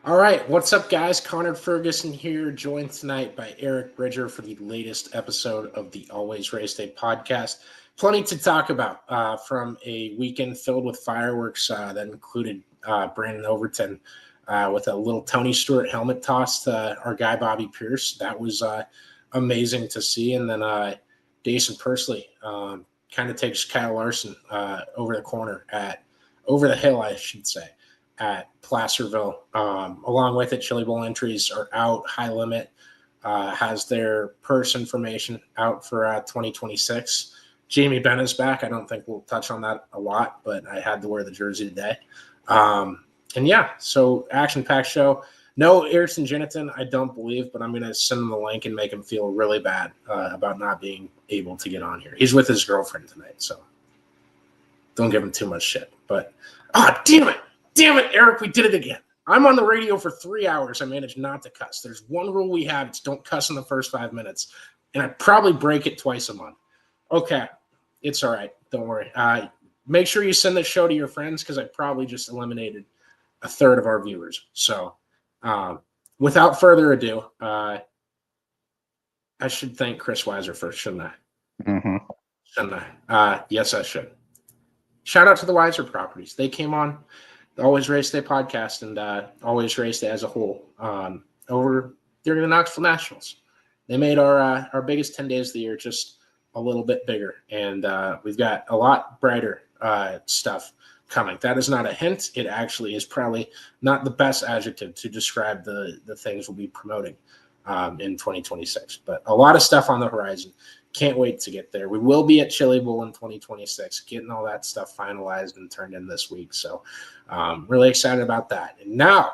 All right, what's up, guys? Connor Ferguson here, joined tonight by Eric Bridger for the latest episode of the Always Race Day podcast. Plenty to talk about from a weekend filled with fireworks that included Brandon Overton with a little Tony Stewart helmet toss to our guy Bobby Pierce. That was amazing to see. And then Jason Pursley kind of takes Kyle Larson over the hill, I should say, at Placerville. Along with it, Chili Bowl entries are out. High Limit has their purse information out for 2026. Jamie Benn is back. I don't think we'll touch on that a lot, but I had to wear the jersey today. And yeah, so action-packed show. No Ayrton Jennington, I don't believe, but I'm going to send him the link and make him feel really bad about not being able to get on here. He's with his girlfriend tonight, so don't give him too much shit. But, damn it, Eric, we did it again. I'm on the radio for 3 hours. I managed not to cuss. There's one rule we have. It's don't cuss in the first 5 minutes, and I probably break it twice a month. Okay, it's all right. Don't worry. Make sure you send this show to your friends because I probably just eliminated a third of our viewers. So without further ado, I should thank Chris Weiser first, shouldn't I? Mm-hmm. Shouldn't I? Yes, I should. Shout out to the Weiser properties. They came on the Always Race Day podcast and Always Race Day as a whole over during the Knoxville Nationals. They made our biggest 10 days of the year just a little bit bigger, and we've got a lot brighter stuff coming. That is not a hint. It actually is probably not the best adjective to describe the things we'll be promoting in 2026, but a lot of stuff on the horizon. Can't wait to get there. We will be at Chili Bowl in 2026, getting all that stuff finalized and turned in this week. So really excited about that. And now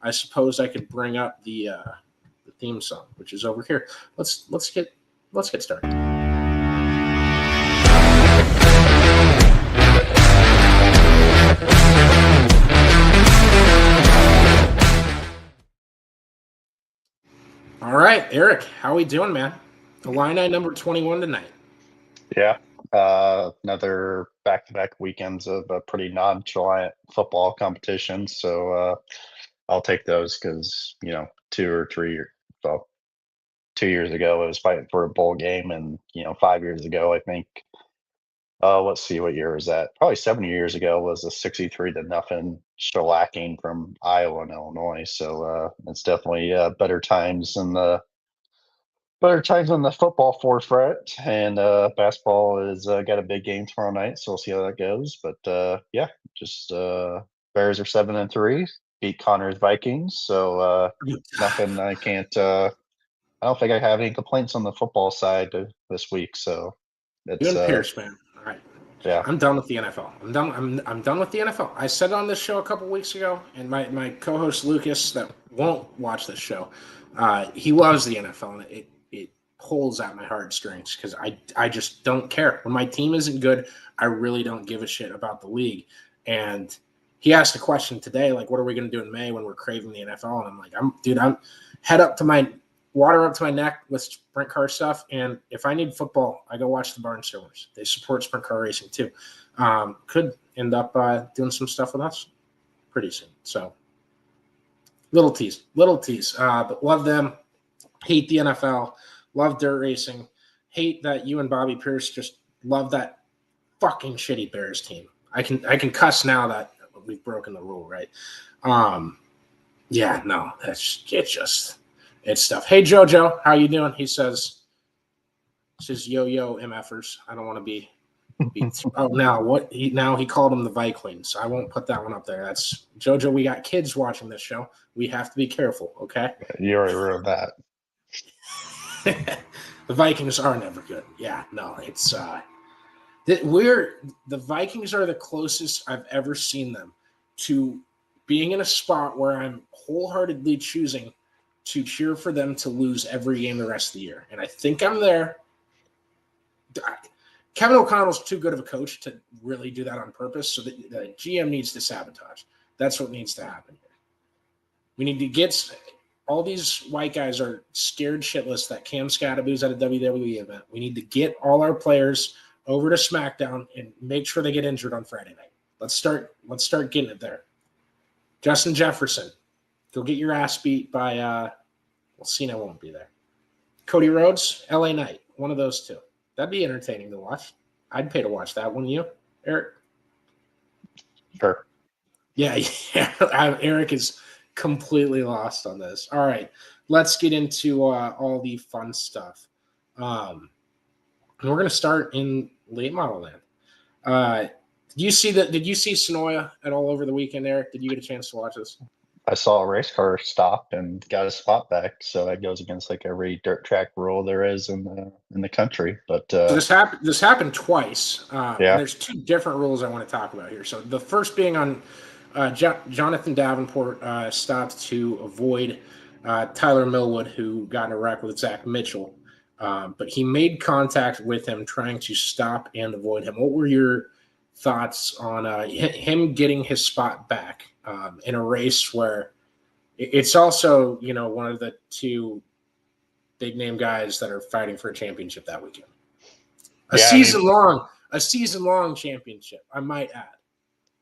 I suppose I could bring up the theme song, which is over here. Let's get started. All right, Eric, how we doing, man? Illini number 21 tonight. Yeah, another back-to-back weekends of a pretty nonchalant football competition. So I'll take those because 2 years ago it was fighting for a bowl game, and 5 years ago I think. Let's see, what year was that? Probably 7 years ago was a 63-0 shellacking from Iowa and Illinois. So it's definitely better times on the football forefront, and basketball is got a big game tomorrow night, so we'll see how that goes. But just Bears are 7-3, beat Connor's Vikings, so nothing. I can't. I don't think I have any complaints on the football side this week. So it's you and Pierce, man. All right. Yeah, I'm done with the NFL. I'm done with the NFL. I said it on this show a couple weeks ago, and my co-host Lucas, that won't watch this show, he loves the NFL, and it pulls at my heartstrings because I just don't care. When my team isn't good, I really don't give a shit about the league. And he asked a question today, like, what are we going to do in May when we're craving the NFL? And I'm like, I'm head up to my water up to my neck with sprint car stuff. And if I need football, I go watch the Barnstormers. They support sprint car racing too. Could end up doing some stuff with us pretty soon. So little tease. But love them. Hate the NFL. Love dirt racing. Hate that you and Bobby Pierce just love that fucking shitty Bears team. I can cuss now that we've broken the rule, right? Yeah, no, it's stuff. Hey Jojo, how you doing? He says yo MFers. I don't want to be now he called them the Vikings, so I won't put that one up there. That's Jojo. We got kids watching this show. We have to be careful, okay? You already ruined that. The Vikings are never good. Yeah, no, it's the Vikings are the closest I've ever seen them to being in a spot where I'm wholeheartedly choosing to cheer for them to lose every game the rest of the year. And I think I'm there. Kevin O'Connell's too good of a coach to really do that on purpose, so the GM needs to sabotage. That's what needs to happen here. We need to get all these white guys are scared shitless that Cam Scattaboo's at a WWE event. We need to get all our players over to SmackDown and make sure they get injured on Friday night. Let's start getting it there. Justin Jefferson, Go get your ass beat by well, Cena won't be there. Cody Rhodes, LA Knight, one of those two. That'd be entertaining to watch. I'd pay to watch that, wouldn't you, Eric? Sure. Yeah. Eric is completely lost on this. All right, let's get into all the fun stuff. And we're going to start in late model land. Did you see Sonoya at all over the weekend, Eric? Did you get a chance to watch this? I saw a race car stop and got a spot back, so that goes against like every dirt track rule there is in the country. But So this happened twice. Yeah. And there's two different rules I want to talk about here. So the first being on Jonathan Davenport stopped to avoid Tyler Millwood, who got in a wreck with Zach Mitchell. But he made contact with him, trying to stop and avoid him. What were your thoughts on him getting his spot back in a race where it's also, one of the two big name guys that are fighting for a championship that weekend? A season long championship, I might add.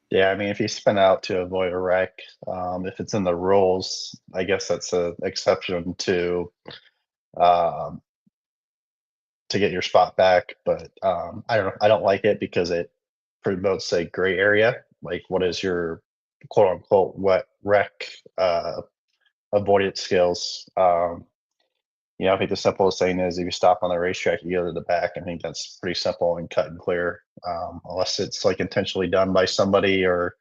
Yeah, I mean, if you spin out to avoid a wreck, if it's in the rules, I guess that's an exception to get your spot back. But I don't know. I don't like it because it promotes a gray area. Like, what is your quote unquote wet wreck avoidance skills? I think the simplest thing is if you stop on the racetrack, you go to the back. I think that's pretty simple and cut and clear, unless it's like intentionally done by somebody or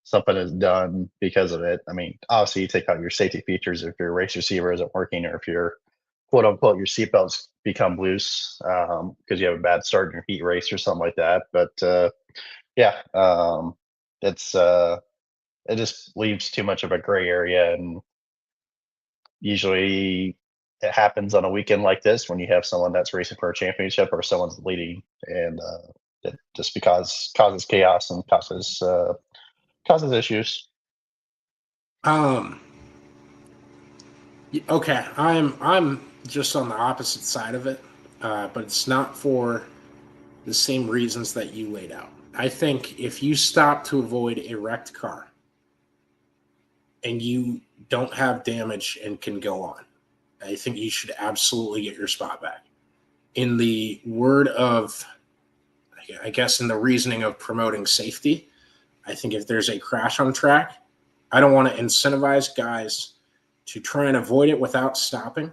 something is done because of it. I mean, obviously you take out your safety features if your race receiver isn't working or if your quote unquote your seatbelts become loose because you have a bad start in your heat race or something like that. But it just leaves too much of a gray area, and usually it happens on a weekend like this when you have someone that's racing for a championship or someone's leading, and it just because causes chaos and causes issues. Okay, I'm just on the opposite side of it, but it's not for the same reasons that you laid out. I think if you stop to avoid a wrecked car and you don't have damage and can go on, I think you should absolutely get your spot back. In the word of, I guess, in the reasoning of promoting safety, I think if there's a crash on track, I don't want to incentivize guys to try and avoid it without stopping,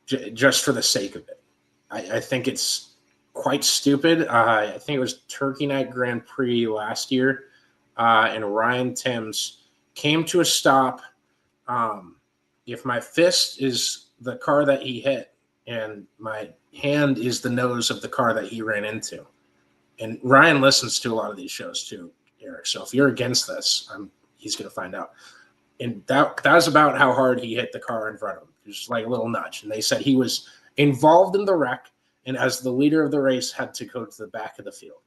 just for the sake of it. I think it's quite stupid. I think it was Turkey Night Grand Prix last year, and Ryan Timms came to a stop. If my fist is the car that he hit and my hand is the nose of the car that he ran into, and Ryan listens to a lot of these shows too, Eric. So if you're against this, he's going to find out. And that was about how hard he hit the car in front of him. It was like a little nudge. And they said he was involved in the wreck and as the leader of the race had to go to the back of the field.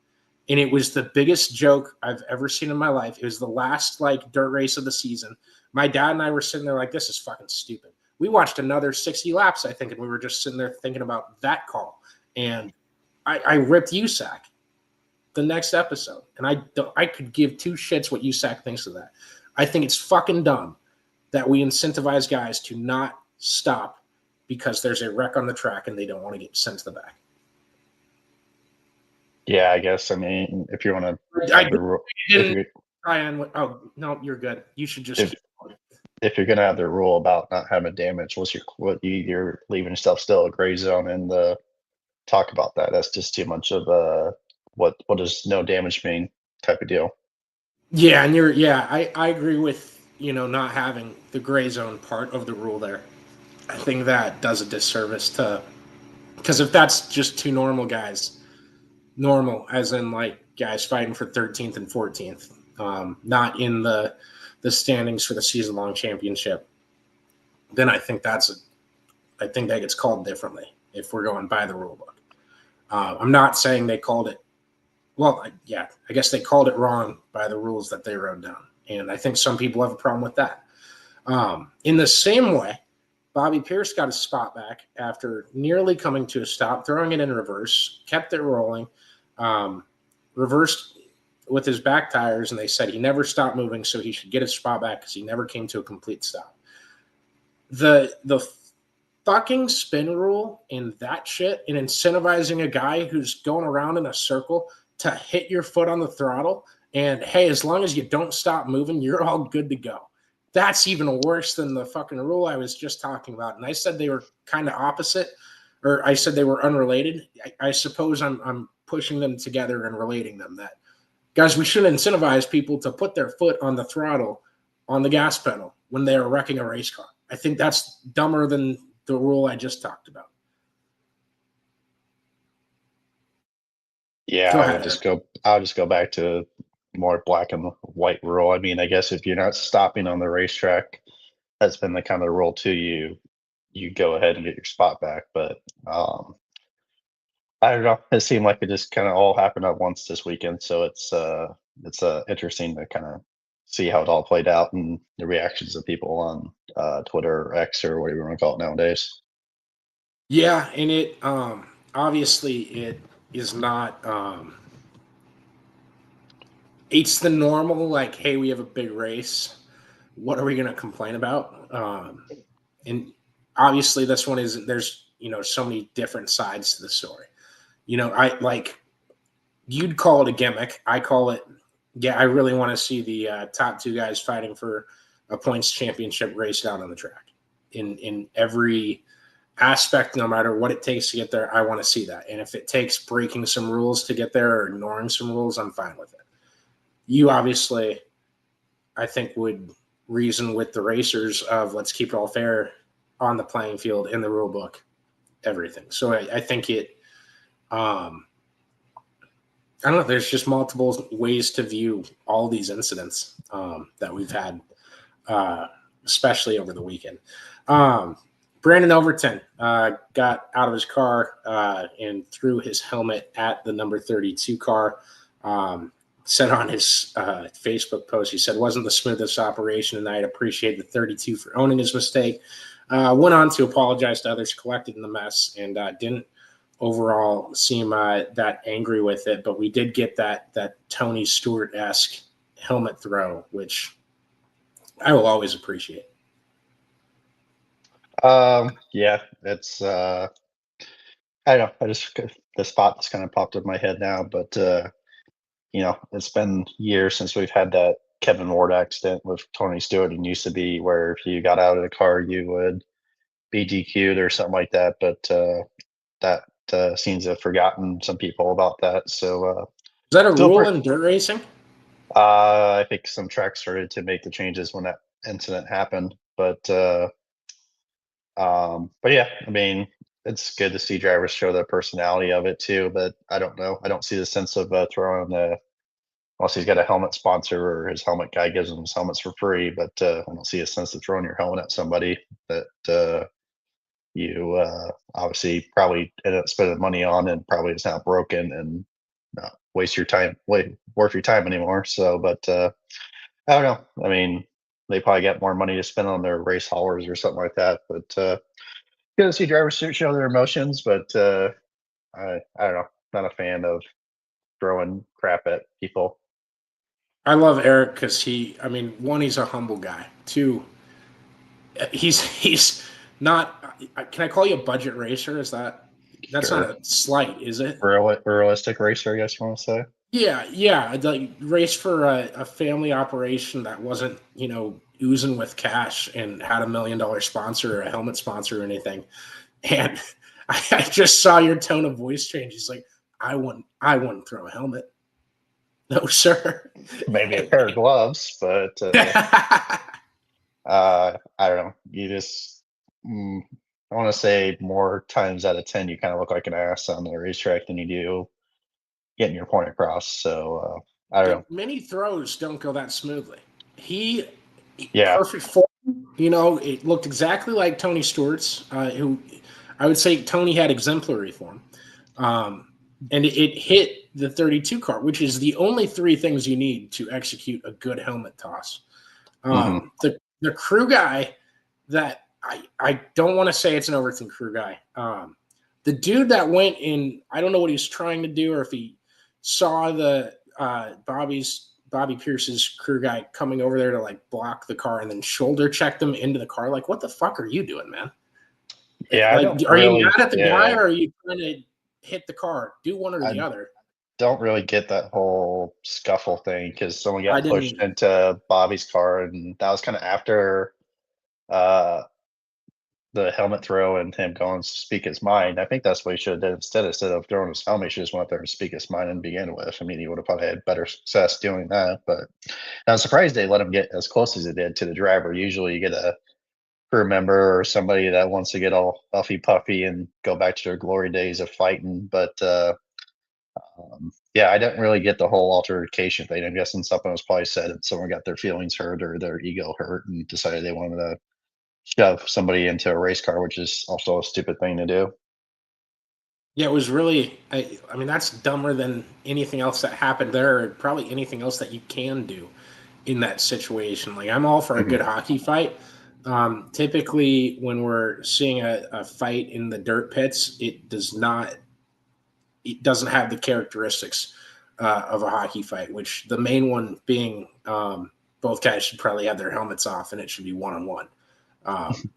And it was the biggest joke I've ever seen in my life. It was the last dirt race of the season. My dad and I were sitting there like, this is fucking stupid. We watched another 60 laps, I think, and we were just sitting there thinking about that call. And I ripped USAC the next episode. And I could give two shits what USAC thinks of that. I think it's fucking dumb that we incentivize guys to not stop because there's a wreck on the track and they don't want to get sent to the back. Yeah, I guess. I mean, if you want to, oh no, you're good. You should just. If you're gonna have the rule about not having damage, you're leaving yourself still a gray zone, and talk about that. That's just too much of what does no damage mean type of deal. Yeah, and I agree with not having the gray zone part of the rule there. I think that does a disservice because if that's just two normal guys, normal as in guys fighting for 13th and 14th, not in the standings for the season long championship, then I think that gets called differently if we're going by the rule book. I'm not saying they called it. Well, yeah, I guess they called it wrong by the rules that they wrote down. And I think some people have a problem with that. In the same way, Bobby Pierce got his spot back after nearly coming to a stop, throwing it in reverse, kept it rolling, reversed with his back tires, and they said he never stopped moving, so he should get his spot back because he never came to a complete stop. The fucking spin rule and that shit, and incentivizing a guy who's going around in a circle to hit your foot on the throttle, and hey, as long as you don't stop moving, you're all good to go. That's even worse than the fucking rule I was just talking about. And I said they were kind of opposite, or I said they were unrelated. I suppose I'm pushing them together and relating them. That, guys, we shouldn't incentivize people to put their foot on the throttle, on the gas pedal, when they are wrecking a race car. I think that's dumber than the rule I just talked about. Yeah, I'll just go back to more black and white rule. I mean, I guess if you're not stopping on the racetrack, that's been the kind of rule too. You go ahead and get your spot back. But I don't know. It seemed like it just kind of all happened at once this weekend. So it's interesting to kind of see how it all played out and the reactions of people on Twitter or X or whatever you want to call it nowadays. Yeah, and it obviously it is not it's the normal, like, hey, we have a big race. What are we going to complain about? And obviously this one isn't, there's, so many different sides to the story. You'd call it a gimmick. I call it, yeah, I really want to see the top two guys fighting for a points championship race out on the track in every aspect, no matter what it takes to get there. I want to see that. And if it takes breaking some rules to get there or ignoring some rules, I'm fine with it. You obviously, I think, would reason with the racers of let's keep it all fair on the playing field, in the rule book, everything. So I think it, I don't know, there's just multiple ways to view all these incidents that we've had, especially over the weekend. Brandon Overton got out of his car and threw his helmet at the number 32 car. Said on his Facebook post, he said, wasn't the smoothest operation tonight. Appreciate the 32 for owning his mistake. Went on to apologize to others collected in the mess and didn't overall seem that angry with it. But we did get that Tony Stewart-esque helmet throw, which I will always appreciate. Yeah, it's I don't know. The spot that's kind of popped up in my head now, but it's been years since we've had that Kevin Ward accident with Tony Stewart. It used to be where if you got out of the car, you would be DQ'd or something like that. But that seems to have forgotten some people about that. So is that a rule in dirt racing? I think some tracks started to make the changes when that incident happened. But yeah, I mean, it's good to see drivers show the personality of it too. But I don't know. I don't see the sense of throwing unless he's got a helmet sponsor or his helmet guy gives him his helmets for free. But I don't see a sense of throwing your helmet at somebody that you obviously probably ended up spending money on and probably is not broken and not worth your time anymore. So, but I don't know. I mean, they probably got more money to spend on their race haulers or something like that. But good to see drivers show their emotions. But I don't know. Not a fan of throwing crap at people. I love Eric because one, he's a humble guy. Two, he's not. Can I call you a budget racer? That's sure. Not a slight, is it? Realistic racer, I guess you want to say. Yeah. Like race for a family operation that wasn't, oozing with cash and had $1 million sponsor or a helmet sponsor or anything. And I just saw your tone of voice change. He's like, I wouldn't throw a helmet. No, sir. Maybe a pair of gloves, but I don't know. You just, I want to say more times out of 10, you kind of look like an ass on the racetrack than you do getting your point across. So I don't know. Many throws don't go that smoothly. Yeah. Perfect form. It looked exactly like Tony Stewart's, who I would say Tony had exemplary form. And it hit the 32 car, which is the only three things you need to execute a good helmet toss. The crew guy that I don't want to say it's an Overton crew guy. The dude that went in, I don't know what he was trying to do or if he saw the Bobby Pierce's crew guy coming over there to like block the car and then shoulder check them into the car. Like, what the fuck are you doing, man? Yeah, Are you mad at the guy or are you trying to hit the car? Do one or the other. Don't really get that whole scuffle thing because someone got pushed either. into Bobby's car, and that was kind of after the helmet throw and him going to speak his mind. I think that's what he should have done instead of throwing his helmet. He should just went up there and speak his mind and begin with. I mean, he would have probably had better success doing that. But I'm surprised they let him get as close as he did to the driver. Usually, you get a crew member or somebody that wants to get all puffy puffy and go back to their glory days of fighting. But yeah, I didn't really get the whole altercation thing. I'm guessing something was probably said and someone got their feelings hurt or their ego hurt and decided they wanted to shove somebody into a race car, which is also a stupid thing to do. Yeah, it was really, I mean, that's dumber than anything else that happened there, or probably anything else that you can do in that situation. Like, I'm all for a good hockey fight. Typically, when we're seeing a fight in the dirt pits, it doesn't have the characteristics of a hockey fight, which the main one being both guys should probably have their helmets off and it should be one-on-one.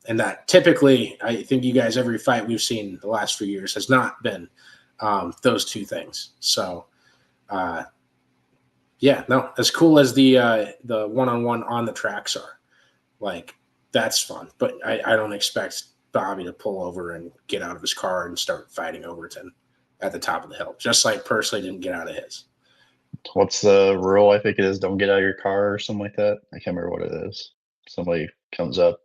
And that typically, I think you guys, every fight we've seen the last few years has not been those two things. So, yeah, no, as cool as the one-on-one on the tracks are, like, that's fun. But I don't expect Bobby to pull over and get out of his car and start fighting Overton at the top of the hill, just like Pursley didn't get out of his. What's the rule? I think it is don't get out of your car or something like that. I can't remember what it is. Somebody comes up.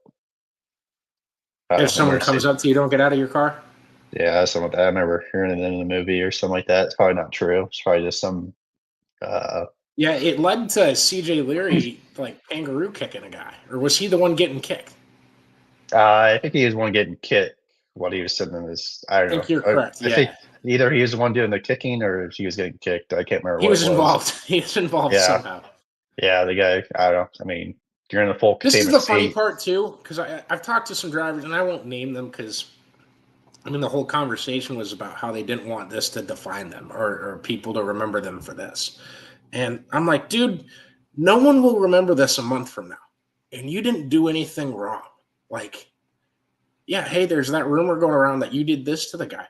If someone comes up to you, don't get out of your car? Yeah, something like that. I remember hearing it in the movie or something like that. It's probably not true. It's probably just some yeah, it led to CJ Leary like kangaroo kicking a guy. Or was he the one getting kicked? I think he was one getting kicked while he was sitting in his. I don't know. I think you're correct. I think either he was the one doing the kicking or he was getting kicked. I can't remember. He was involved. He was involved somehow. Yeah, the guy. I don't know. I mean, you're in the full. This is the funny part too, because I've talked to some drivers, and I won't name them because, I mean, the whole conversation was about how they didn't want this to define them or people to remember them for this. And I'm like, dude, no one will remember this a month from now. And you didn't do anything wrong. Like, yeah, hey, there's that rumor going around that you did this to the guy.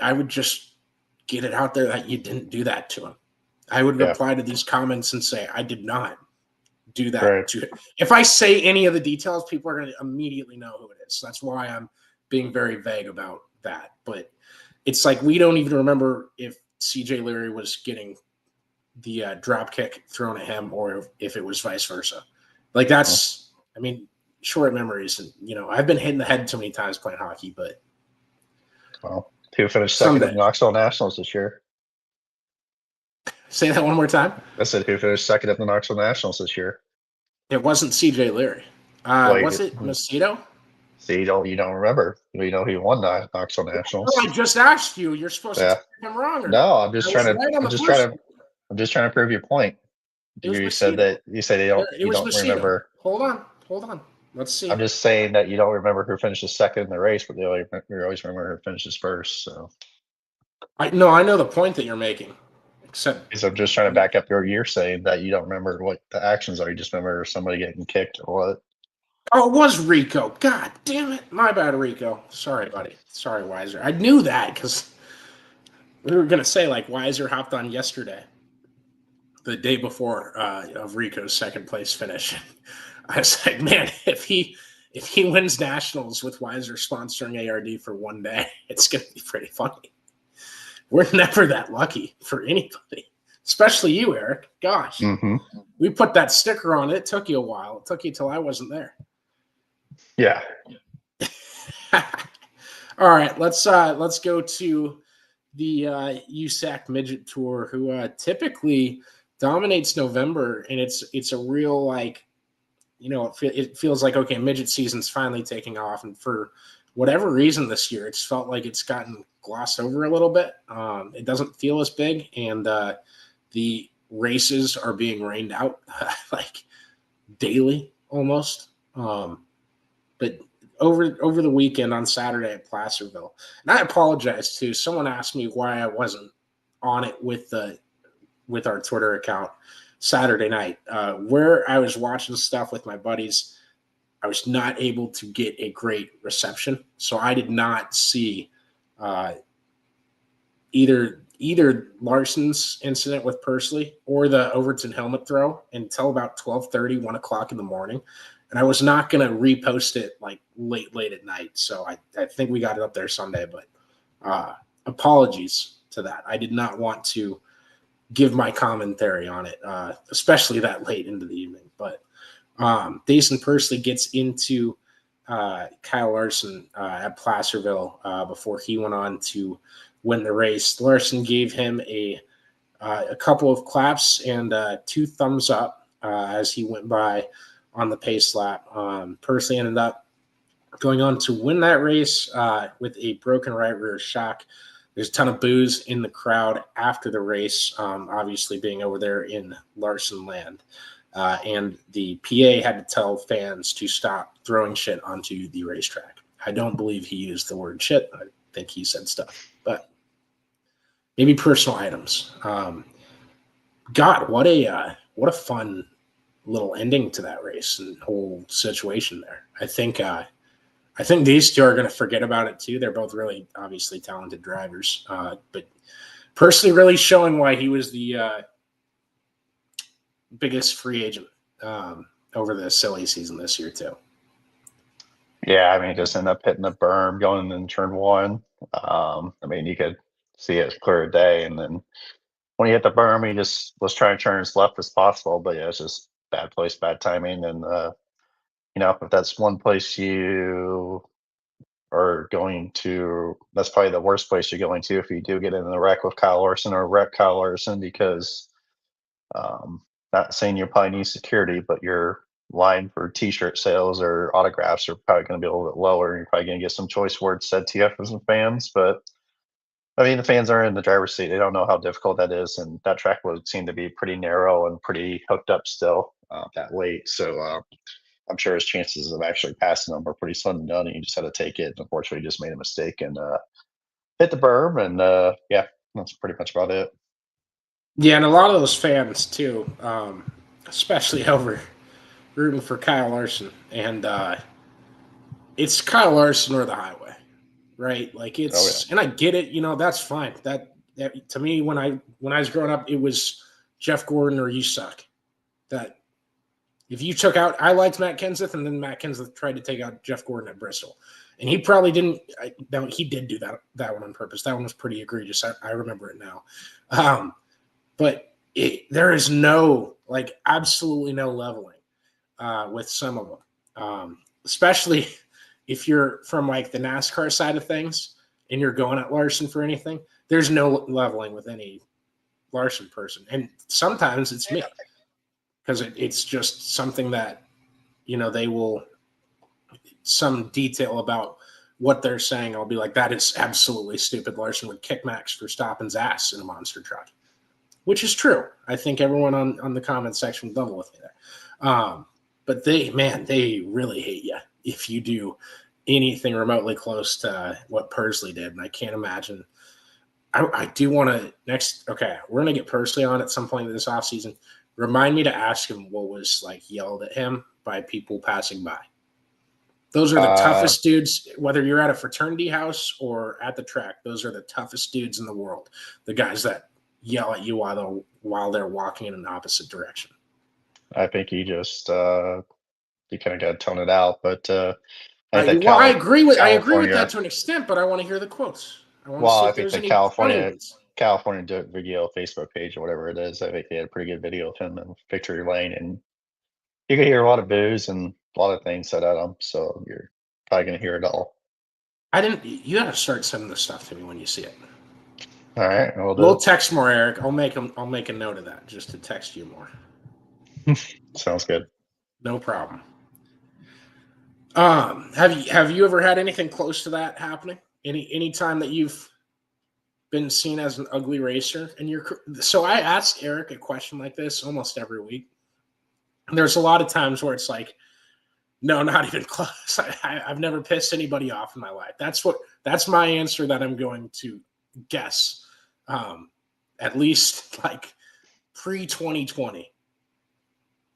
I would just get it out there that you didn't do that to him. I would reply to these comments and say, I did not do that to him. If I say any of the details, people are going to immediately know who it is. That's why I'm being very vague about that. But it's like we don't even remember if CJ Leary was getting the drop kick thrown at him or if it was vice versa. Like, that's, I mean, short memories. And, you know, I've been hit in the head too many times playing hockey, but. Well, who finished second at the Knoxville Nationals this year? Say that one more time. I said, who finished second at the Knoxville Nationals this year? It wasn't CJ Leary. Was it Macedo? See, you don't remember. You know he won the Knoxville Nationals. Oh, I just asked you. You're supposed to tell him wrong. No, I'm just trying to prove your point. You said you don't remember. Hold on. Let's see. I'm just saying that you don't remember who finishes second in the race, but you always remember who finishes first. So I know the point that you're making. Except because I'm just trying to back up you're saying that you don't remember what the actions are. You just remember somebody getting kicked or what. Oh, it was Rico. God damn it. My bad, Rico. Sorry, buddy. Sorry, Weiser. I knew that because we were going to say, like, Weiser hopped on yesterday, the day before of Rico's second place finish. I was like, man, if he wins nationals with Weiser sponsoring ARD for one day, it's going to be pretty funny. We're never that lucky for anybody, especially you, Eric. Gosh, we put that sticker on it. It took you a while. It took you till I wasn't there. Yeah. All right, let's go to the USAC Midget Tour, who typically dominates November, and it's a real, like, you know, it feels like, okay, midget season's finally taking off, and for whatever reason this year, it's felt like it's gotten glossed over a little bit. It doesn't feel as big, and the races are being rained out like daily almost. But over the weekend on Saturday at Placerville, and I apologize too. Someone asked me why I wasn't on it with the with our Twitter account Saturday night, where I was watching stuff with my buddies. I was not able to get a great reception, so I did not see either Larson's incident with Pursley or the Overton helmet throw until about 12:30, 1 o'clock in the morning. And I was not going to repost it like late at night. So I think we got it up there Sunday, but apologies to that. I did not want to give my commentary on it, especially that late into the evening. But Dason Pursley gets into Kyle Larson at Placerville before he went on to win the race. Larson gave him a couple of claps and 2 thumbs up as he went by on the pace lap. Pursley ended up going on to win that race with a broken right rear shock. There's a ton of boos in the crowd after the race, obviously being over there in Larson land. And the PA had to tell fans to stop throwing shit onto the racetrack. I don't believe he used the word shit. I think he said stuff, but maybe personal items. God, what a fun little ending to that race and whole situation there. I think these two are going to forget about it too. They're both really obviously talented drivers, but Pursley really showing why he was the biggest free agent over the silly season this year too. Yeah, I mean, he just ended up hitting the berm going in turn 1. I mean, you could see it clear as day, and then when he hit the berm, he just was trying to turn as left as possible. But yeah, it's just bad place, bad timing, and if that's one place you are going to, that's probably the worst place you're going to if you do get in a wreck with Kyle Larson or wreck Kyle Larson, because not saying you probably need security, but your line for T-shirt sales or autographs are probably going to be a little bit lower. You're probably going to get some choice words said to you from some fans, but I mean, the fans are in the driver's seat. They don't know how difficult that is, and that track would seem to be pretty narrow and pretty hooked up still that late. So I'm sure his chances of actually passing them were pretty slim to none, and he just had to take it. Unfortunately, he just made a mistake and hit the berm, and yeah, that's pretty much about it. Yeah, and a lot of those fans too, especially over rooting for Kyle Larson, and it's Kyle Larson or the highway, right? Like it's, and I get it, that's fine. That to me, when I was growing up, it was Jeff Gordon or you suck. That if you took out, I liked Matt Kenseth, and then Matt Kenseth tried to take out Jeff Gordon at Bristol, and he probably didn't. No, he did do that one on purpose. That one was pretty egregious. I remember it now. But there is absolutely no leveling with some of them, especially if you're from like the NASCAR side of things and you're going at Larson for anything. There's no leveling with any Larson person, and sometimes it's me because it's just something that they will some detail about what they're saying. I'll be like, that is absolutely stupid. Larson would kick Max Verstappen's ass in a monster truck. Which is true. I think everyone on the comment section will double with me there. But they really hate you if you do anything remotely close to what Pursley did. And I can't imagine. I do want to we're going to get Pursley on at some point this offseason. Remind me to ask him what was like yelled at him by people passing by. Those are the toughest dudes, whether you're at a fraternity house or at the track. Those are the toughest dudes in the world. The guys that yell at you while they're walking in an opposite direction. I think he just he kind of got to tone it out, but I agree with that to an extent, but I want to hear the quotes. I think the California video Facebook page or whatever it is, I think they had a pretty good video of him in victory lane, and you can hear a lot of boos and a lot of things said at him, so you're probably going to hear it all. You got to start sending this stuff to me when you see it. All right, we'll text more, Eric. I'll make a note of that just to text you more. Sounds good. No problem. Have you ever had anything close to that happening? Any time that you've been seen as an ugly racer? So I ask Eric a question like this almost every week. And there's a lot of times where it's like, no, not even close. I've never pissed anybody off in my life. That's my answer that I'm going to guess. At least like pre-2020.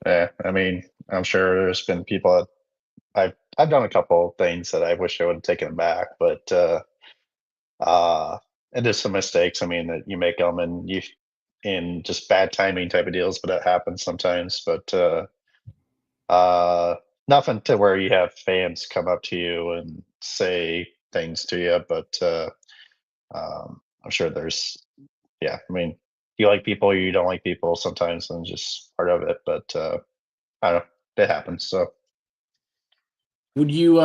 Yeah, I mean, I'm sure there's been people that I've done a couple of things that I wish I would have taken back, but and there's some mistakes. I mean, that you make them and you in just bad timing type of deals, but that happens sometimes. But uh, nothing to where you have fans come up to you and say things to you. But I'm sure there's, yeah. I mean, you like people, or you don't like people sometimes, and just part of it. But I don't know. It happens. So. Would you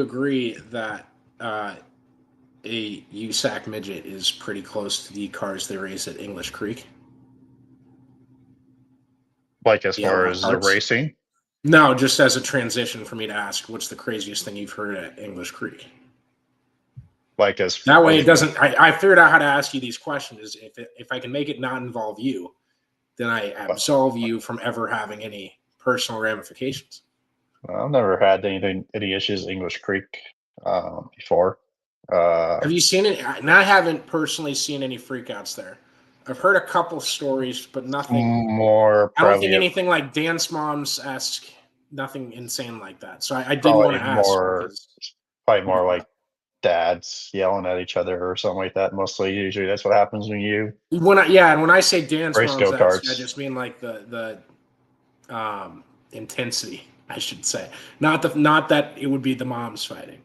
agree that a USAC midget is pretty close to the cars they race at English Creek? Like as The far L1 as the carts? racing, No, just as a transition for me to ask, what's the craziest thing you've heard at English Creek? like as That way, it like doesn't. I figured out how to ask you these questions. If I can make it not involve you, then I absolve you from ever having any personal ramifications. I've never had any issues at English Creek before. Have you seen it? And I haven't personally seen any freakouts there. I've heard a couple stories, but nothing. More I don't think probably anything like Dance Moms-esque, nothing insane like that. So I did want probably to ask more because probably more like dads yelling at each other or something like that. Mostly, usually that's what happens when you and when I say Dance race Moms-esque, I go-karts. just mean like the intensity, I should say. Not that it would be the moms fighting.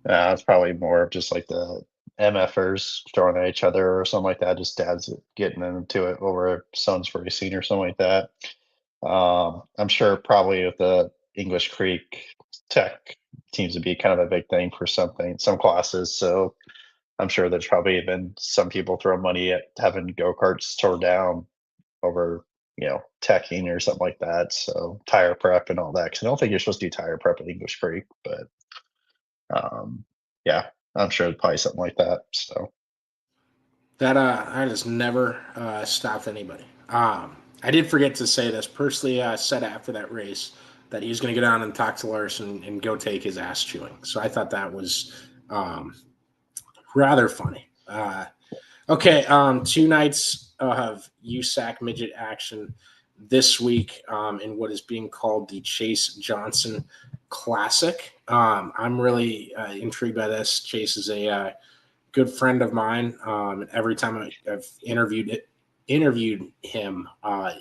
It's probably more of just like the MFers throwing at each other or something like that. Just dads getting into it over sons racing or something like that. I'm sure probably with the English Creek Tech seems to be kind of a big thing for some classes. So I'm sure there's probably been some people throw money at having go-karts tore down over, teching or something like that. So tire prep and all that. Cause I don't think you're supposed to do tire prep at English Creek, but yeah, I'm sure probably something like that. So That has never stopped anybody. I did forget to say this. Pursley said after that race that he was going to go down and talk to Larson and go take his ass chewing. So I thought that was rather funny. Okay, 2 nights of USAC midget action this week in what is being called the Chase Johnson Classic. I'm really intrigued by this. Chase is a good friend of mine. And every time I've interviewed him,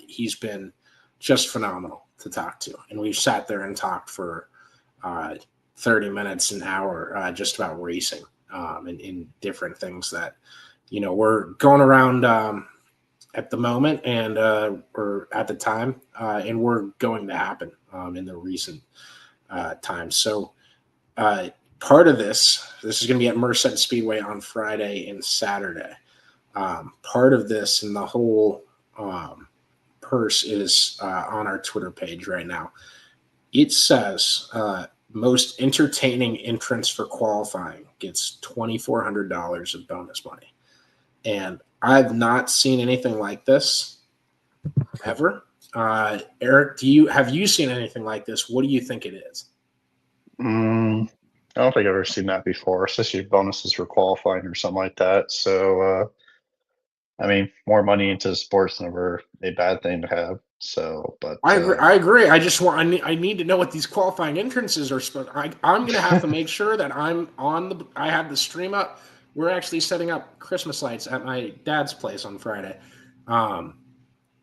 he's been just phenomenal to talk to. And we've sat there and talked for 30 minutes, an hour, just about racing and in different things that, we're going around at the moment and or at the time, and we're going to happen in the recent times. So part of this is going to be at Merced Speedway on Friday and Saturday. Part of this and the whole purse is on our Twitter page right now. It says most entertaining entrance for qualifying gets $2,400 of bonus money. And I've not seen anything like this ever. Eric, have you seen anything like this? What do you think it is? I don't think I've ever seen that before, especially bonuses for qualifying or something like that. So, I mean, more money into sports never a bad thing to have. So, but I agree. I need to know what these qualifying entrances are. I'm going to have to make sure that I have the stream up. We're actually setting up Christmas lights at my dad's place on Friday. We're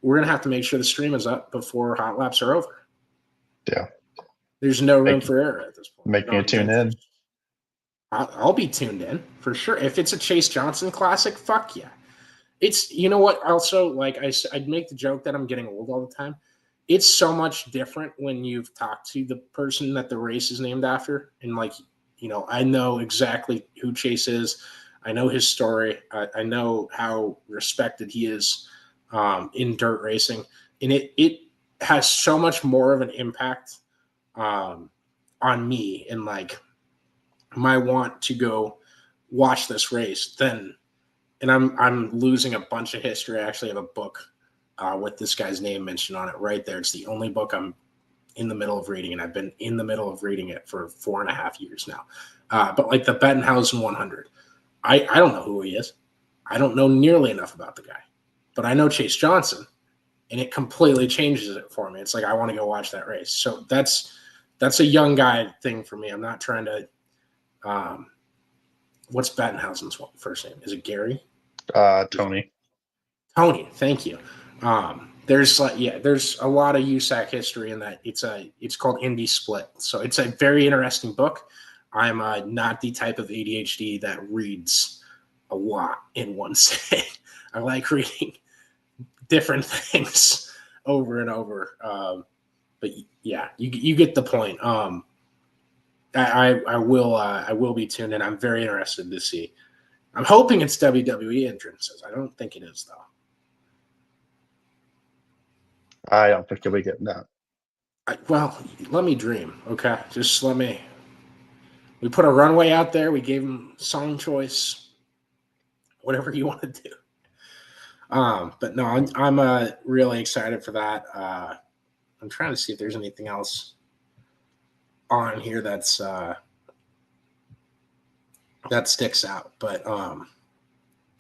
going to have to make sure the stream is up before hot laps are over. Yeah. There's no room for error at this point. Making it tune in. I'll be tuned in for sure. If it's a Chase Johnson Classic, fuck yeah. It's, you know what, also, like I'd make the joke that I'm getting old all the time. It's so much different when you've talked to the person that the race is named after. And I know exactly who Chase is. I know his story. I know how respected he is in dirt racing. And it has so much more of an impact on me and like my want to go watch this race than. And I'm losing a bunch of history. I actually have a book with this guy's name mentioned on it right there. It's the only book I'm in the middle of reading, and I've been in the middle of reading it for 4.5 years now. But like the Bettenhausen 100, I don't know who he is. I don't know nearly enough about the guy. but I know Chase Johnson, and it completely changes it for me. It's like I want to go watch that race. So that's a young guy thing for me. I'm not trying to. What's Bettenhausen's first name? Is it Gary? Tony. Tony, thank you. There's a lot of USAC history in that. It's called Indy Split, so it's a very interesting book. I'm not the type of ADHD that reads a lot in one sitting. I like reading different things over and over. But yeah, you get the point. I will be tuned in. I'm very interested to see. I'm hoping it's WWE entrances. I don't think it is though. I don't think you'll be getting that. Well, let me dream, okay? Just let me. We put a runway out there. We gave him song choice, whatever you want to do. But no, I'm really excited for that. I'm trying to see if there's anything else on here that sticks out. But a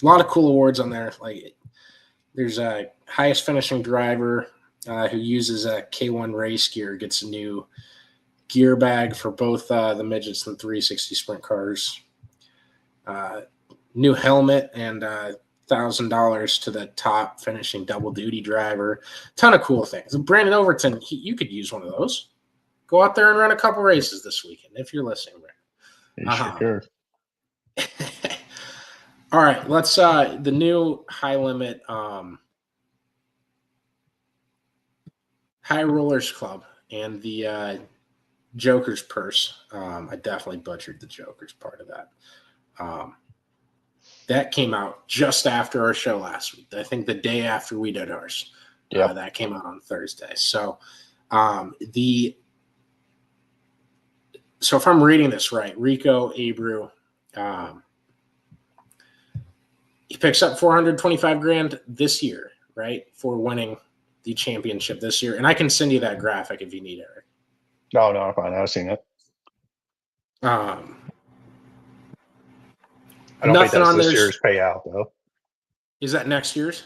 lot of cool awards on there. Like there's a highest finishing driver. Who uses a K1 race gear, gets a new gear bag for both the midgets and 360 sprint cars. New helmet and $1,000 to the top finishing double duty driver. Ton of cool things. And Brandon Overton, you could use one of those. Go out there and run a couple races this weekend if you're listening, Brandon. Sure. All right, let's the new high limit High Rollers Club and the Joker's Purse. I definitely butchered the Joker's part of that. That came out just after our show last week. I think the day after we did ours. Yeah. That came out on Thursday. So so if I'm reading this right, Rico Abreu, he picks up $425,000 this year, right, for winning the championship this year. And I can send you that graphic if you need it, Eric. No, fine. I've seen it. I don't think that's this year's payout, though. Is that next year's?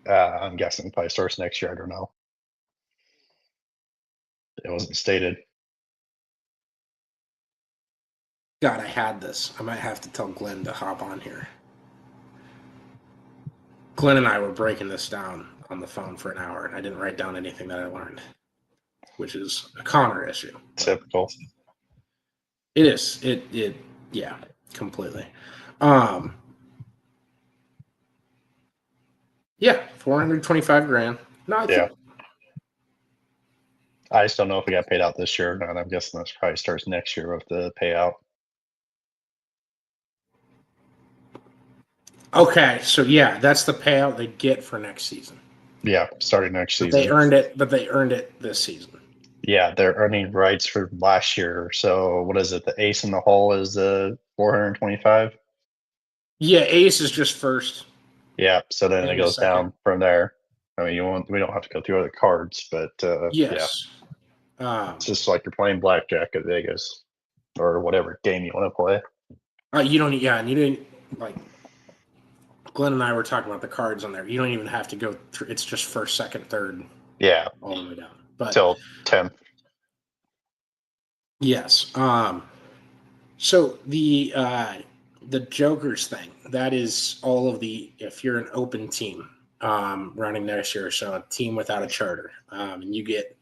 I'm guessing it probably starts next year. I don't know. It wasn't stated. God, I had this. I might have to tell Glenn to hop on here. Glenn and I were breaking this down on the phone for an hour, and I didn't write down anything that I learned, which is a Connor issue. Typical. It is. Yeah, completely. Yeah, $425,000. No, yeah. I just don't know if we got paid out this year or not. I'm guessing this probably starts next year with the payout. Okay, so yeah, that's the payout they get for next season. Yeah, starting next season. They earned it this season. Yeah, they're earning rights for last year. So what is it? The ace in the hole is the 425. Yeah, ace is just first. Yeah, so then it goes down from there. I mean, we don't have to go through other cards, but yes. Yeah. It's just like you're playing blackjack at Vegas or whatever game you want to play. You don't. Yeah, and you didn't like. Glenn and I were talking about the cards on there. You don't even have to go through. It's just first, second, third. Yeah. All the way down. But till 10th. Yes. So the Jokers thing, that is all of the, if you're an open team running next year, so a team without a charter, and you get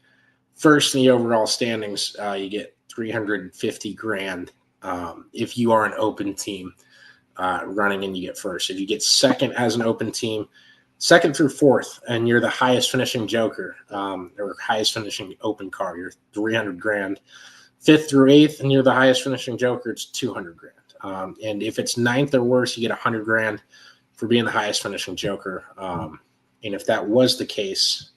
first in the overall standings, you get $350,000 if you are an open team running and you get first. If you get second as an open team, second through fourth, and you're the highest finishing Joker or highest finishing open car, you're $300,000. Fifth through eighth, and you're the highest finishing Joker, it's $200,000. And if it's ninth or worse, you get $100,000 for being the highest finishing Joker. And if that was the case,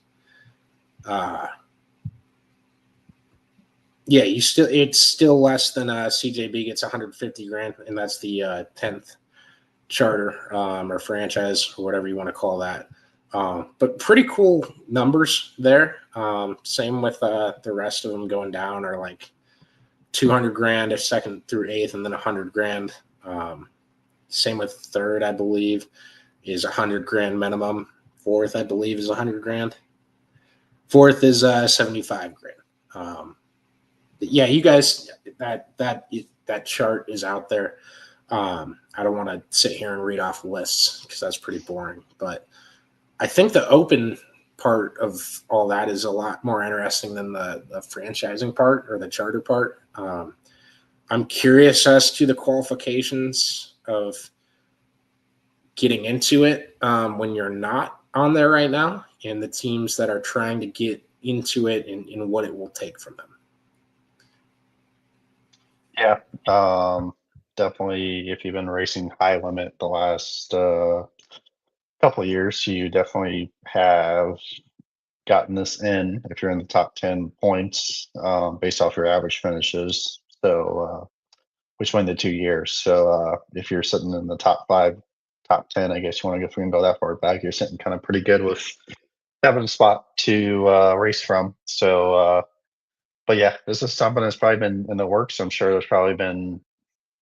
it's still less than CJB gets $150,000, and that's the 10th charter or franchise or whatever you want to call that. But pretty cool numbers there. Same with the rest of them going down, or like $200,000 if second through eighth, and then $100,000. Same with third, I believe, is $100,000 minimum. Fourth, I believe, is $100,000. Fourth is 75 grand. Yeah, you guys, that chart is out there. I don't want to sit here and read off lists because that's pretty boring. But I think the open part of all that is a lot more interesting than the franchising part or the charter part. I'm curious as to the qualifications of getting into it when you're not on there right now, and the teams that are trying to get into it and what it will take from them. Yeah, definitely. If you've been racing high limit the last couple of years, you definitely have gotten this in if you're in the top 10 points based off your average finishes. So, which win the 2 years. So, if you're sitting in the top 5, top 10, I guess you want to go, if we can go that far back, you're sitting kind of pretty good with having a spot to race from. So, but yeah, this is something that's probably been in the works. I'm sure there's probably been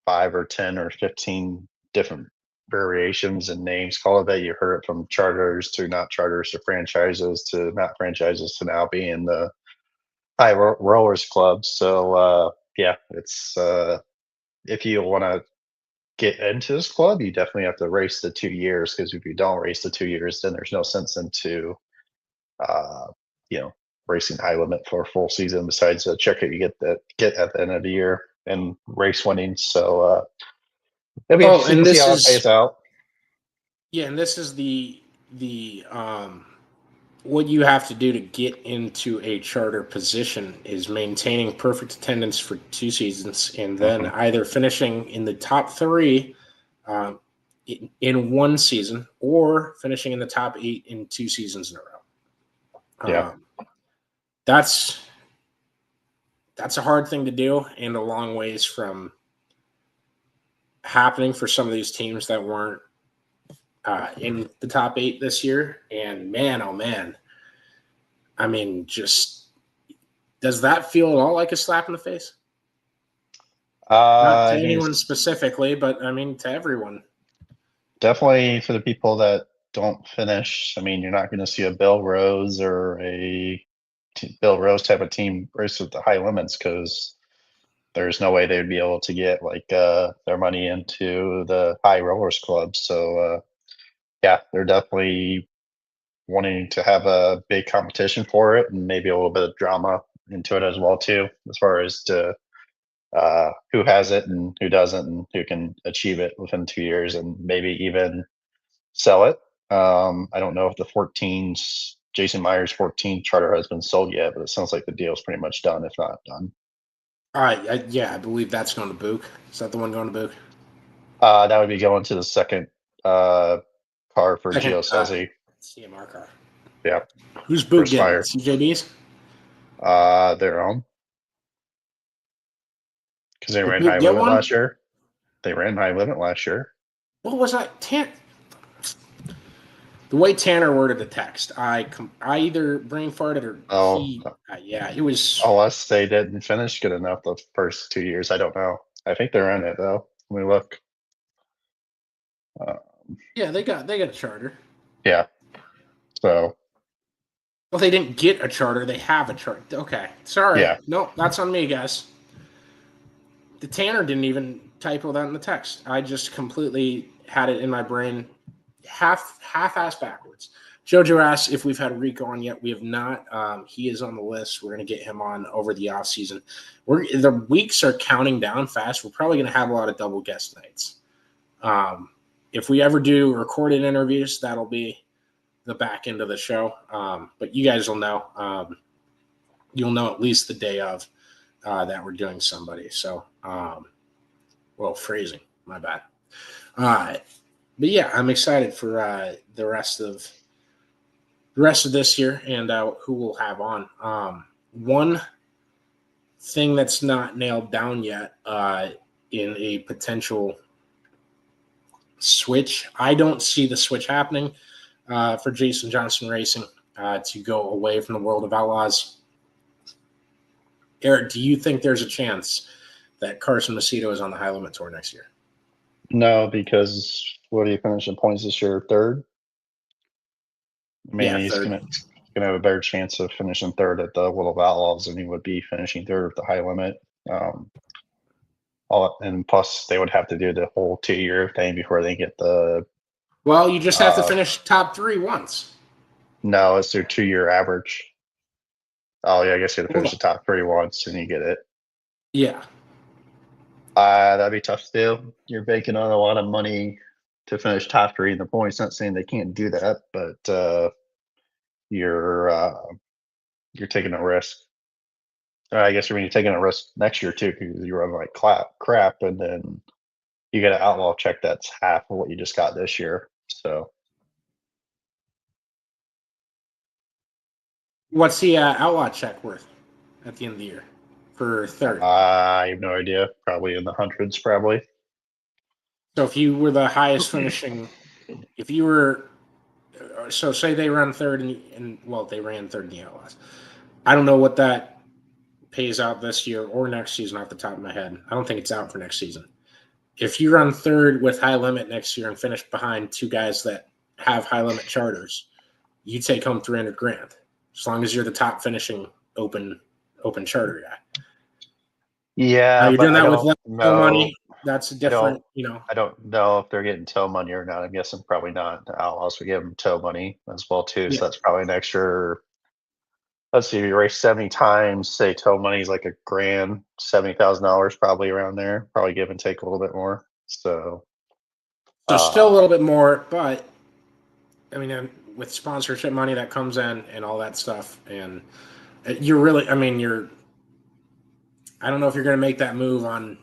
5 or 10 or 15 different variations and names called that. You heard it from charters to not charters to franchises to not franchises to now being the high rollers club. So yeah, it's if you want to get into this club, you definitely have to race the 2 years, because if you don't race the 2 years, then there's no sense into uh, you know, racing high limit for a full season besides the check that you get at the end of the year and race winnings. So it'll be interesting And to see this how it pays is out. and this is the what you have to do to get into a charter position is maintaining perfect attendance for 2 seasons, and then either finishing in the top 3 in 1 season or finishing in the top 8 in 2 seasons in a row. Yeah. That's a hard thing to do, and a long ways from happening for some of these teams that weren't in the top 8 this year. And man, oh man, I mean, just does that feel at all like a slap in the face? Not to I mean, anyone specifically, but I mean to everyone. definitely for the people that don't finish. I mean, you're not going to see a Bill Rose or Bill Rose type of team race with the high limits, because there's no way they would be able to get like their money into the high rollers club. So yeah, they're definitely wanting to have a big competition for it, and maybe a little bit of drama into it as well too, as far as to who has it and who doesn't, and who can achieve it within 2 years and maybe even sell it. I don't know if the 14's Jason Myers 14 charter has been sold yet, but it sounds like the deal's pretty much done, if not done. All right, yeah, I believe that's going to Book. Is that the one going to Book? That would be going to the second car for Second, Gio Sezzi. CMR car. Yeah, Who's Book First getting? fire. CJB's? Their own, because they Did ran Book high get limit one? last year. They ran high limit last year. What was I? The way Tanner worded the text, I either brain farted or Oh, he. Yeah, it was. unless they didn't finish good enough the first 2 years, I don't know. I think they're in it though. Let me look. Yeah, they got a charter. Yeah. So Well, they didn't get a charter. They have a charter. Okay, sorry. yeah, No, that's on me, guys. The Tanner didn't even typo that in the text. I just completely had it in my brain, half-ass backwards. Jojo asks if we've had Rico on yet. We have not. He is on the list. We're going to get him on over the off season. The weeks are counting down fast. We're probably going to have a lot of double guest nights. If we ever do recorded interviews, that'll be the back end of the show. But you guys will know. You'll know at least the day of that we're doing somebody. So, well, phrasing, my bad. But yeah, I'm excited for the rest of this year and who we'll have on. One thing that's not nailed down yet in a potential switch, I don't see the switch happening for Jason Johnson Racing to go away from the World of Outlaws. Eric, do you think there's a chance that Carson Macedo is on the High Limit Tour next year? no, because what do you finish in points this year? Third. I mean, Yeah, he's third. gonna have a better chance of finishing third at the World of Outlaws than he would be finishing third at the high limit. And plus, they would have to do the whole 2-year thing before they get the. Well, you just have to finish top 3 once. No, it's their 2-year average. Oh yeah, I guess you have to finish the top 3 once and you get it. Yeah. That'd be tough to do. You're banking on a lot of money to finish top 3 in the points. Not saying they can't do that, but you're taking a risk. I guess you're going to be taking a risk next year too, because you run like crap, and then you get an outlaw check that's half of what you just got this year. So, What's the outlaw check worth at the end of the year for third? I have no idea. Probably in the hundreds, probably. So if you were the highest finishing, if you were, so say they run third and well, they ran third in the outlaws. I don't know what that pays out this year or next season off the top of my head. I don't think it's out for next season. If you run third with high limit next year and finish behind 2 guys that have high limit charters, you take home $300,000 as long as you're the top finishing open charter guy. Yeah, now you're doing that with less money. That's different. I don't know if they're getting tow money or not. I'm guessing probably not. The Outlaws would give them tow money as well too. Yeah. So that's probably an extra. Let's see, if you race 70 times, say tow money is like $1,000, $70,000 probably around there. Probably give and take a little bit more. So still a little bit more, but I mean, with sponsorship money that comes in and all that stuff, and you're really, I mean, I don't know if you're going to make that move on.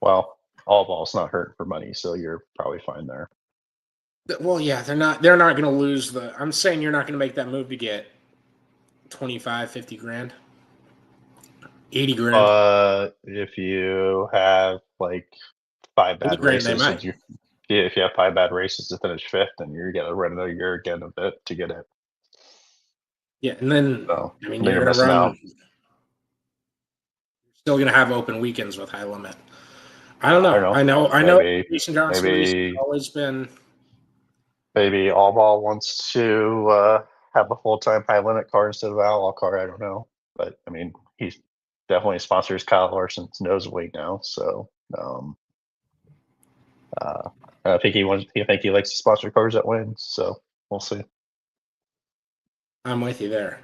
Well, all ball's not hurting for money, so you're probably fine there. Well, yeah, they're not going to lose I'm saying you're not going to make that move to get 25, 50 grand, 80 grand. If you have like 5 bad races, if you have 5 bad races to finish 5th, then you're going to run another year again of it to get it. Yeah, and then I mean, you're going to run. Out. You're still going to have open weekends with high limit. I don't know. I know. Jason Johnson has always been. Maybe All Ball wants to have a full-time high limit car instead of an outlaw car. I don't know, but I mean, he definitely sponsors Kyle Larson's nosebleed now. So I think he likes to sponsor cars that win. So we'll see. I'm with you there.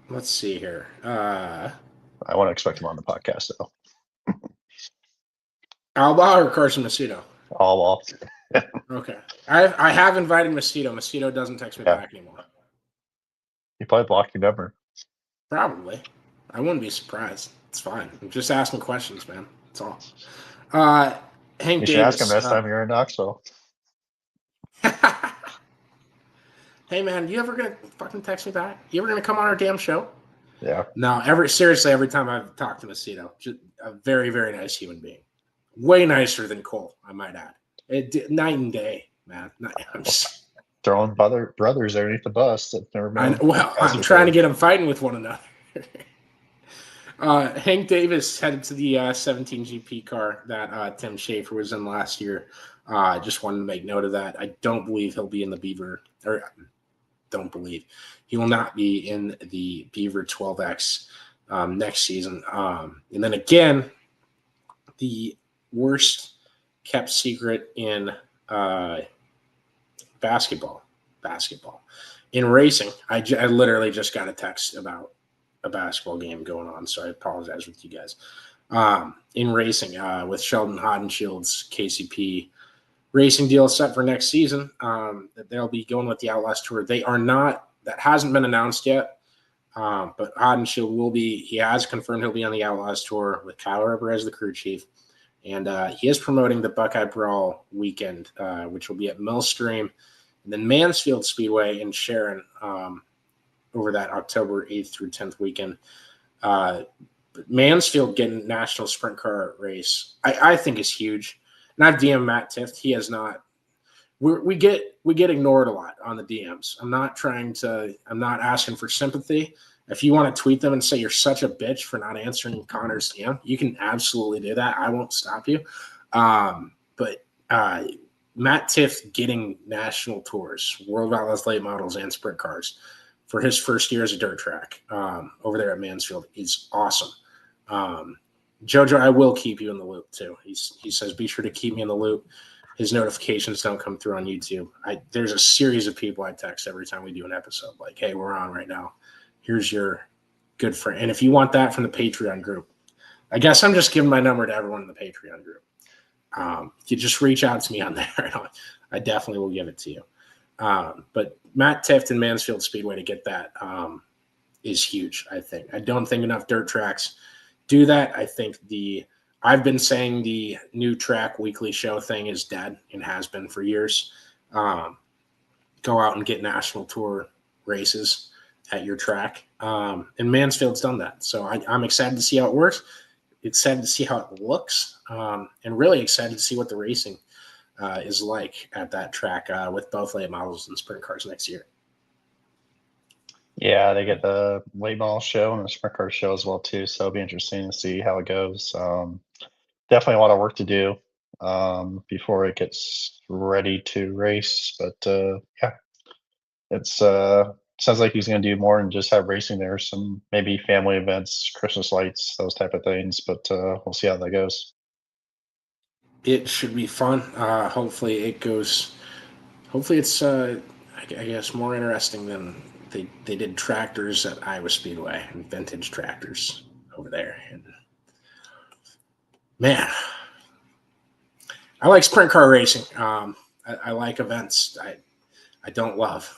Let's see here. I want to expect him on the podcast though. Alba or Carson Macedo? All. Okay. I have invited Macedo. Macedo doesn't text me back anymore. He probably blocked your number. Probably. I wouldn't be surprised. It's fine. I'm just asking questions, man. That's all. Hank you should Davis, ask him next time you're in Knoxville. Hey, man, you ever gonna fucking text me back? You ever gonna come on our damn show? Yeah. No, every time I've talked to Macedo, just a very, very nice human being. Way nicer than Cole, I might add. Night and day, man. I'm just throwing brothers underneath the bus. I'm trying to get them fighting with one another. Hank Davis headed to the 17 GP car that Tim Schaefer was in last year. I just wanted to make note of that. I don't believe he'll be in the Beaver, he will not be in the Beaver 12X next season. And then again, the worst kept secret in basketball. In racing, I literally just got a text about a basketball game going on, so I apologize with you guys. In racing, with Sheldon Hoddenshield's KCP racing deal set for next season, that they'll be going with the Outlaws Tour. They are not, that hasn't been announced yet, but Hodenshield will be, he has confirmed he'll be on the Outlaws Tour with Kyle Ripper as the crew chief. And he is promoting the Buckeye Brawl weekend, which will be at Millstream and then Mansfield Speedway in Sharon over that October 8th through 10th weekend. But Mansfield getting national sprint car race, I think is huge. And I've DM'd Matt Tift. He has not. We get ignored a lot on the DMs. I'm not asking for sympathy. If you want to tweet them and say you're such a bitch for not answering Connor's DM, you can absolutely do that. I won't stop you. But Matt Tiff getting national tours, World Outlaws late models, and sprint cars for his first year as a dirt track over there at Mansfield is awesome. Jojo, I will keep you in the loop too. He says, be sure to keep me in the loop. His notifications don't come through on YouTube. There's a series of people I text every time we do an episode, like, hey, we're on right now. Here's your good friend. And if you want that from the Patreon group, I guess I'm just giving my number to everyone in the Patreon group. You just reach out to me on there. I definitely will give it to you. But Matt Tift and Mansfield Speedway to get that is huge, I think. I don't think enough dirt tracks do that. I think I've been saying the new track weekly show thing is dead and has been for years. Go out and get national tour races at your track. And Mansfield's done that. So I'm excited to see how it works. Excited to see how it looks, and really excited to see what the racing is like at that track with both late models and sprint cars next year. Yeah, they get the late model show and the sprint car show as well too, so it'll be interesting to see how it goes. Definitely a lot of work to do before it gets ready to race, but yeah, it's sounds like he's going to do more than just have racing there. Some maybe family events, Christmas lights, those type of things. But we'll see how that goes. It should be fun. Hopefully it goes. Hopefully it's I guess more interesting than they did tractors at Iowa Speedway and vintage tractors over there. And man, I like sprint car racing. I like events. I don't love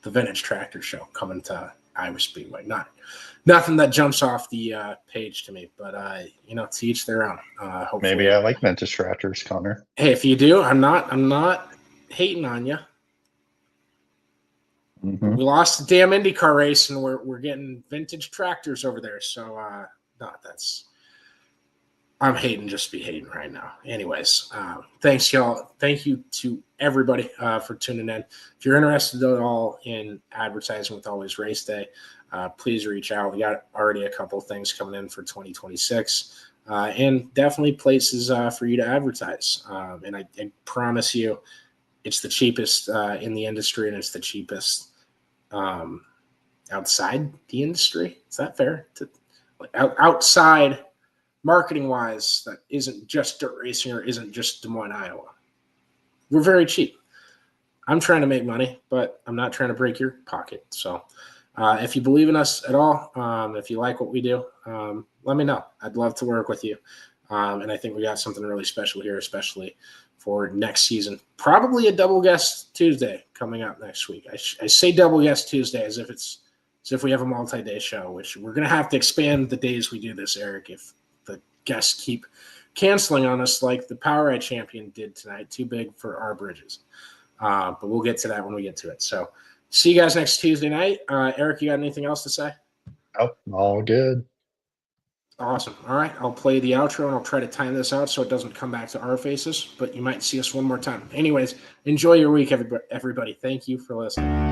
the vintage tractor show coming to Iowa Speedway. Nothing that jumps off the page to me, but to each their own. Hopefully. Maybe I like vintage tractors, Connor. Hey, if you do, I'm not hating on you. Mm-hmm. We lost the damn IndyCar race, and we're getting vintage tractors over there. So I'm hating just to be hating right now. Anyways, thanks, y'all. Thank you to everybody for tuning in. If you're interested at all in advertising with Always Race Day, please reach out. We got already a couple of things coming in for 2026, and definitely places for you to advertise. And I promise you, it's the cheapest in the industry, and it's the cheapest outside the industry. Is that fair? Outside marketing-wise, that isn't just dirt racing or isn't just Des Moines, Iowa. We're very cheap. I'm trying to make money, but I'm not trying to break your pocket. So if you believe in us at all, if you like what we do, let me know. I'd love to work with you. And I think we got something really special here, especially for next season. Probably a double guest Tuesday coming up next week. I say double guest Tuesday as if we have a multi-day show, which we're going to have to expand the days we do this, Eric, if the guests keep canceling on us like the Power Ride Champion did tonight. Too big for our bridges. But we'll get to that when we get to it. So see you guys next Tuesday night. Eric, you got anything else to say? Oh, all good. Awesome. All right. I'll play the outro, and I'll try to time this out so it doesn't come back to our faces, but you might see us one more time. Anyways, enjoy your week, everybody. Thank you for listening.